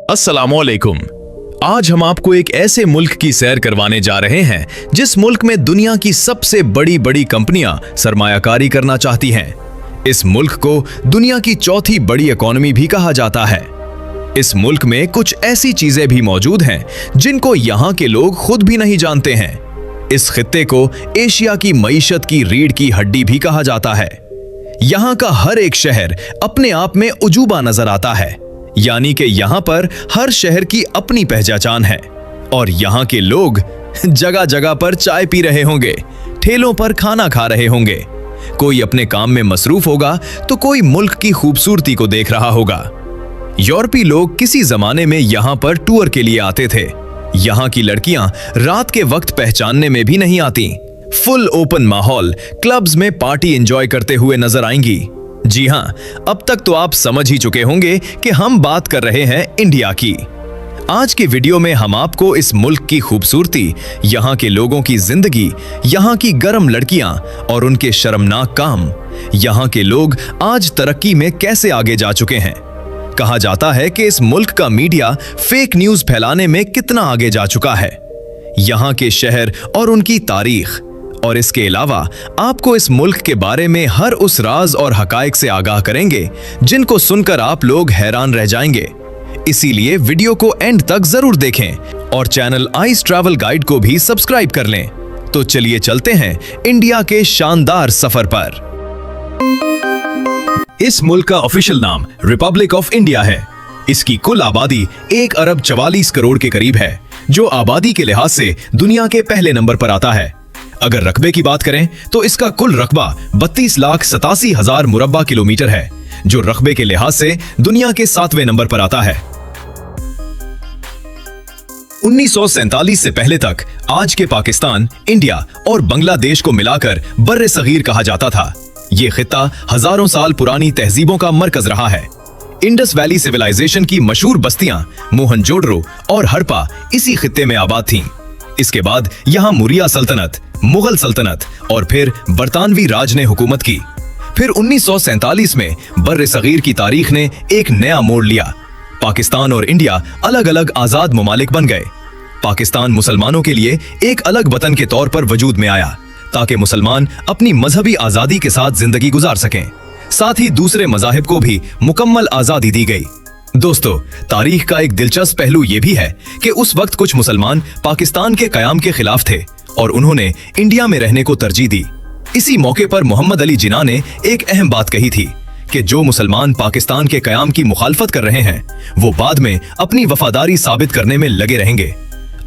अस्सलामुअलैकुम। आज हम आपको एक ऐसे मुल्क की सैर करवाने जा रहे हैं जिस मुल्क में दुनिया की सबसे बड़ी बड़ी कंपनियां सरमायाकारी करना चाहती हैं। इस मुल्क को दुनिया की चौथी बड़ी इकोनॉमी भी कहा जाता है। इस मुल्क में कुछ ऐसी चीजें भी मौजूद हैं जिनको यहाँ के लोग खुद भी नहीं जानते हैं। इस खित्ते को एशिया की मईशत की रीढ़ की हड्डी भी कहा जाता है। यहाँ का हर एक शहर अपने आप में उजूबा नजर आता है, यानी कि यहाँ पर हर शहर की अपनी पहचान है। और यहाँ के लोग जगह जगह पर चाय पी रहे होंगे, ठेलों पर खाना खा रहे होंगे, कोई अपने काम में मसरूफ होगा तो कोई मुल्क की खूबसूरती को देख रहा होगा। यूरोपीय लोग किसी जमाने में यहाँ पर टूर के लिए आते थे। यहाँ की लड़कियां रात के वक्त पहचानने में भी नहीं आती। फुल ओपन माहौल, क्लब्स में पार्टी एंजॉय करते हुए नजर आएंगी। जी हां, अब तक तो आप समझ ही चुके होंगे कि हम बात कर रहे हैं इंडिया की। आज के वीडियो में हम आपको इस मुल्क की खूबसूरती, यहाँ के लोगों की जिंदगी, यहाँ की गर्म लड़कियां और उनके शर्मनाक काम, यहाँ के लोग आज तरक्की में कैसे आगे जा चुके हैं। कहा जाता है कि इस मुल्क का मीडिया फेक न्यूज फैलाने में कितना आगे जा चुका है। यहाँ के शहर और उनकी तारीख, और इसके अलावा आपको इस मुल्क के बारे में हर उस राज और हकायक से आगाह करेंगे जिनको सुनकर आप लोग हैरान रह जाएंगे। इसीलिए वीडियो को एंड तक जरूर देखें और चैनल आइस ट्रैवल गाइड को भी सब्सक्राइब कर लें। तो चलिए चलते हैं इंडिया के शानदार सफर पर। इस मुल्क का ऑफिशियल नाम रिपब्लिक ऑफ इंडिया है। इसकी कुल आबादी 1 अरब 44 करोड़ के करीब है, जो आबादी के लिहाज से दुनिया के पहले नंबर पर आता है। अगर रकबे की बात करें तो इसका कुल रकबा 32,87,000 मुरब्बा किलोमीटर है, जो रकबे के लिहाज से दुनिया के 7वें नंबर पर आता है। 1947 से पहले तक आज के पाकिस्तान, इंडिया और बांग्लादेश को मिलाकर बर्रे सगीर कहा जाता था। ये खित्ता हजारों साल पुरानी तहजीबों का मरकज रहा है। इंडस वैली सिविलाइजेशन की मशहूर बस्तियां मोहनजोदड़ो और हड़प्पा इसी खित्ते में आबाद थीं। इसके बाद यहाँ मुरिया सल्तनत, मुगल सल्तनत और फिर बरतानवी राज ने हुकूमत की। फिर 1947 में बर्रे सगीर की तारीख ने एक नया मोड़ लिया। पाकिस्तान और इंडिया अलग अलग आजाद ममालिक बन गए। पाकिस्तान मुसलमानों के लिए एक अलग वतन के तौर पर वजूद में आया, ताकि मुसलमान अपनी मजहबी आजादी के साथ जिंदगी गुजार सकें। साथ ही दूसरे मजाहिब को भी मुकम्मल आजादी दी गई। दोस्तों, तारीख का एक दिलचस्प पहलू यह भी है कि उस वक्त कुछ मुसलमान पाकिस्तान के कयाम के खिलाफ थे और उन्होंने इंडिया में रहने को तरजीह दी। इसी मौके पर मोहम्मद अली जिन्ना ने एक अहम बात कही थी कि जो मुसलमान पाकिस्तान के कयाम की मुखालफत कर रहे हैं, वो बाद में अपनी वफादारी साबित करने में लगे रहेंगे।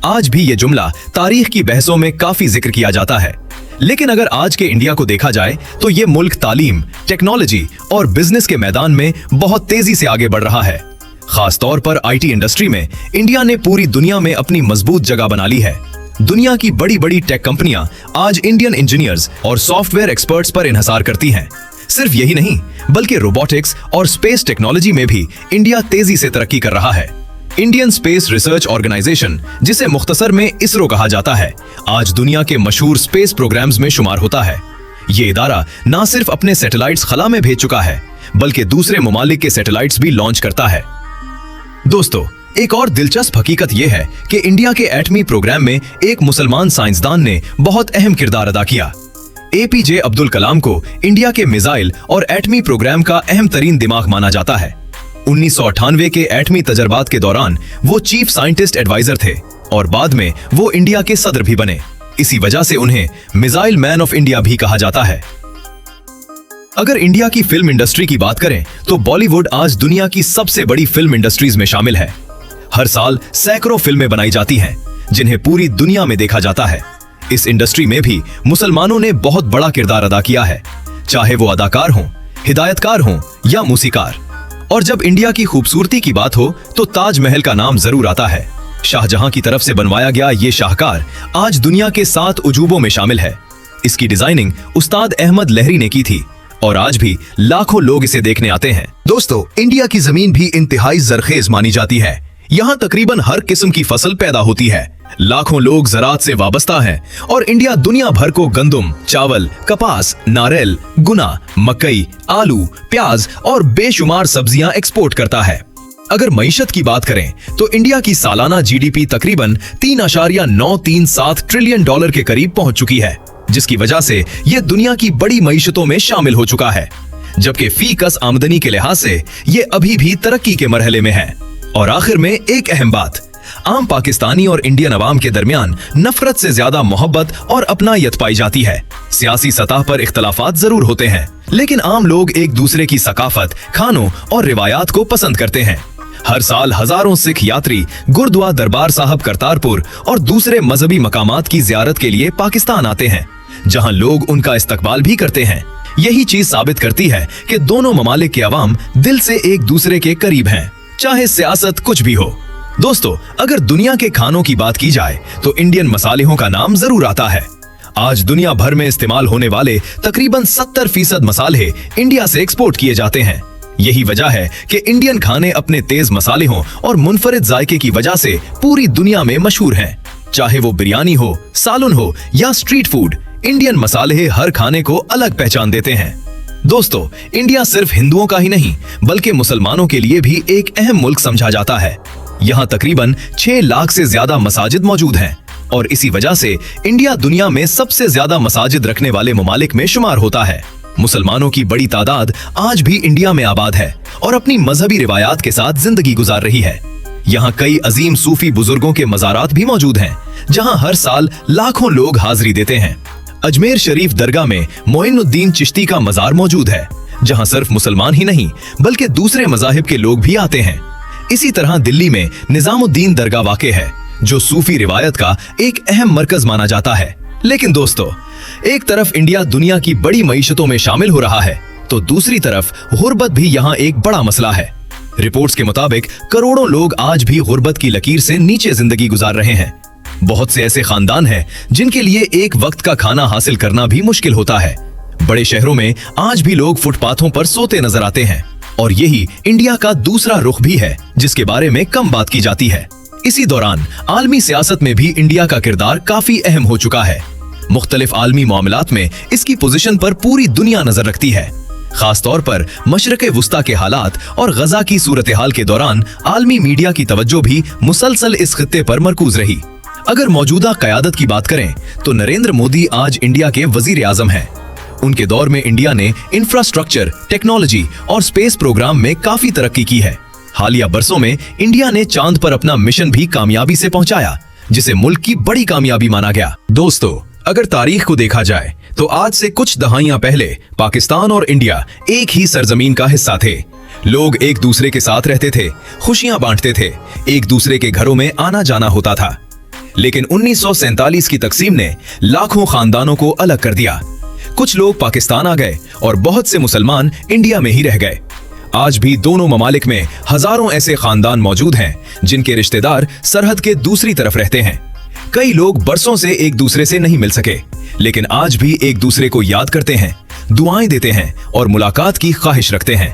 आज भी ये जुमला तारीख की बहसों में काफी जिक्र किया जाता है। लेकिन अगर आज के इंडिया को देखा जाए तो ये मुल्क तालीम, टेक्नोलॉजी और बिजनेस के मैदान में बहुत तेजी से आगे बढ़ रहा है। खास तौर पर आईटी इंडस्ट्री में इंडिया ने पूरी दुनिया में अपनी मजबूत जगह बना ली है। दुनिया की बड़ी बड़ी टेक कंपनियां आज इंडियन इंजीनियर्स और सॉफ्टवेयर एक्सपर्ट्स पर इन्हसार करती हैं। सिर्फ यही नहीं, बल्कि रोबोटिक्स और स्पेस टेक्नोलॉजी में भी इंडिया तेजी से तरक्की कर रहा है। इंडियन स्पेस रिसर्च ऑर्गेनाइजेशन, जिसे मुख्तसर में इसरो कहा जाता है, आज दुनिया के मशहूर स्पेस प्रोग्राम्स में शुमार होता है। ये इदारा न सिर्फ अपने सैटेलाइट्स खला में भेज चुका है, बल्कि दूसरे ममालिक के सैटेलाइट्स भी लॉन्च करता है। दोस्तों, एक और दिलचस्प हकीकत यह है कि इंडिया के एटमी प्रोग्राम में एक मुसलमान साइंसदान ने बहुत अहम किरदार अदा किया। एपीजे अब्दुल कलाम को इंडिया के मिसाइल और एटमी प्रोग्राम का अहम तरीन दिमाग माना जाता है। 1998 के एटमी तजर्बात के दौरान वो चीफ साइंटिस्ट एडवाइजर थे और बाद में वो इंडिया के सदर भी बने। इसी वजह से उन्हें मिसाइल मैन ऑफ इंडिया भी कहा जाता है। अगर इंडिया की फिल्म इंडस्ट्री की बात करें तो बॉलीवुड आज दुनिया की सबसे बड़ी फिल्म इंडस्ट्रीज में शामिल है। हर साल सैकड़ों फिल्में बनाई जाती हैं, जिन्हें पूरी दुनिया में देखा जाता है। इस इंडस्ट्री में भी मुसलमानों ने बहुत बड़ा किरदार अदा किया है, चाहे वो अदाकार हों, हिदायतकार हों या मूसीकार। और जब इंडिया की खूबसूरती की बात हो तो ताजमहल का नाम जरूर आता है। शाहजहां की तरफ से बनवाया गया ये शाहकार आज दुनिया के 7 उजूबों में शामिल है। इसकी डिजाइनिंग उस्ताद अहमद लहरी ने की थी और आज भी लाखों लोग इसे देखने आते हैं। दोस्तों, इंडिया की जमीन भी इंतहाई जरखेज मानी जाती है। यहाँ तकरीबन हर किस्म की फसल पैदा होती है। लाखों लोग ज़राअत से वाबस्ता हैं और इंडिया दुनिया भर को गंदम, चावल, कपास, नारियल, गुना, मकई, आलू, प्याज और बेशुमार सब्जियां एक्सपोर्ट करता है। अगर मईशत की बात करें तो इंडिया की सालाना जीडीपी तकरीबन 3.937 ट्रिलियन डॉलर के करीब पहुंच चुकी है, जिसकी वजह से यह दुनिया की बड़ी मईशतों में शामिल हो चुका है। जबकि फी कस आमदनी के लिहाज से ये अभी भी तरक्की के मरहले में है। और आखिर में एक अहम बात, आम पाकिस्तानी और इंडियन अवाम के दरमियान नफरत से ज्यादा मोहब्बत और अपनायत पाई जाती है। सियासी सतह पर इख्तलाफात जरूर होते हैं, लेकिन आम लोग एक दूसरे की सकाफत, खानों और रिवायात को पसंद करते हैं। हर साल हजारों सिख यात्री गुरुद्वारा दरबार साहब करतारपुर और दूसरे मजहबी मकामात की जियारत के लिए पाकिस्तान आते हैं, जहां लोग उनका इस्तकबाल भी करते हैं। यही चीज साबित करती है कि दोनों ममालिक के अवाम दिल से एक दूसरे के करीब हैं, चाहे सियासत कुछ भी हो। दोस्तों, अगर दुनिया के खानों की बात की जाए तो इंडियन मसालेहों का नाम जरूर आता है। आज दुनिया भर में इस्तेमाल होने वाले तकरीबन 70% मसाले इंडिया से एक्सपोर्ट किए जाते हैं। यही वजह है कि इंडियन खाने अपने तेज मसालेहों और मुनफरिद जायके की वजह से पूरी दुनिया में मशहूर हैं। चाहे वो बिरयानी हो, सालन हो या स्ट्रीट फूड, इंडियन मसाले हर खाने को अलग पहचान देते हैं। दोस्तों, इंडिया सिर्फ हिंदुओं का ही नहीं बल्कि मुसलमानों के लिए भी एक अहम मुल्क समझा जाता है। यहाँ तकरीबन 6 लाख से ज्यादा मसाजिद मौजूद हैं और इसी वजह से इंडिया दुनिया में सबसे ज्यादा मसाजिद रखने वाले ममालिक में शुमार होता है। मुसलमानों की बड़ी तादाद आज भी इंडिया में आबाद है और अपनी मजहबी रिवायात के साथ जिंदगी गुजार रही है। यहाँ कई अजीम सूफी बुजुर्गों के मज़ारात भी मौजूद हैं, जहाँ हर साल लाखों लोग हाजिरी देते हैं। अजमेर शरीफ दरगाह में मोइनुद्दीन चिश्ती का मज़ार मौजूद है, जहाँ सिर्फ मुसलमान ही नहीं बल्कि दूसरे मज़ाहिब के लोग भी आते हैं। इसी तरह दिल्ली में निजामुद्दीन दरगाह वाक़े है, जो सूफी रिवायत का एक अहम मरकज माना जाता है। लेकिन दोस्तों, एक तरफ इंडिया दुनिया की बड़ी मईशतों में शामिल हो रहा है, तो दूसरी तरफ गुर्बत भी यहाँ एक बड़ा मसला है। रिपोर्ट्स के मुताबिक करोड़ों लोग आज भी गुर्बत की लकीर से नीचे जिंदगी गुजार रहे हैं। बहुत से ऐसे खानदान हैं जिनके लिए एक वक्त का खाना हासिल करना भी मुश्किल होता है। बड़े शहरों में आज भी लोग फुटपाथों पर सोते नजर आते हैं और यही इंडिया का दूसरा रुख भी है, जिसके बारे में कम बात की जाती है। इसी दौरान आलमी सियासत में भी इंडिया का किरदार काफी अहम हो चुका है। मुख्तलिफ आलमी मामलात में इसकी पोजीशन पर पूरी दुनिया नजर रखती है। खास तौर पर मशरक़े वुस्ता के हालात और गजा की सूरत हाल के दौरान आलमी मीडिया की तवज्जो भी मुसलसल इस खित्ते पर मरकूज रही। अगर मौजूदा क़यादत की बात करें तो नरेंद्र मोदी आज इंडिया के वजीर आज़म हैं। उनके दौर में इंडिया ने इंफ्रास्ट्रक्चर, टेक्नोलॉजी और स्पेस प्रोग्राम में काफी तरक्की की है। हालिया बरसों में इंडिया ने चांद पर अपना मिशन भी कामयाबी से पहुंचाया, जिसे मुल्क की बड़ी कामयाबी माना गया। दोस्तों, अगर तारीख को देखा जाए तो आज से कुछ दहाइयां पहले पाकिस्तान और इंडिया एक ही सरजमीन का हिस्सा थे। लोग एक दूसरे के साथ रहते थे, खुशियां बांटते थे, एक दूसरे के घरों में आना जाना होता था। लेकिन 1947 की तकसीम ने लाखों खानदानों को अलग कर दिया। कुछ लोग पाकिस्तान आ गए और बहुत से मुसलमान इंडिया में ही रह गए। आज भी दोनों ममालिक में हजारों ऐसे खानदान मौजूद हैं जिनके रिश्तेदार सरहद के दूसरी तरफ रहते हैं। कई लोग बरसों से एक दूसरे से नहीं मिल सके, लेकिन आज भी एक दूसरे को याद करते हैं, दुआएं देते हैं और मुलाकात की ख्वाहिश रखते हैं।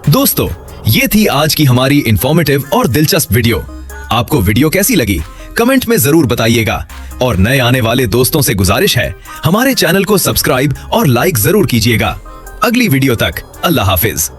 दोस्तों, ये थी आज की हमारी इंफॉर्मेटिव और दिलचस्प वीडियो। आपको वीडियो कैसी लगी कमेंट में जरूर बताइएगा और नए आने वाले दोस्तों से गुजारिश है, हमारे चैनल को सब्सक्राइब और लाइक जरूर कीजिएगा। अगली वीडियो तक अल्लाह हाफिज।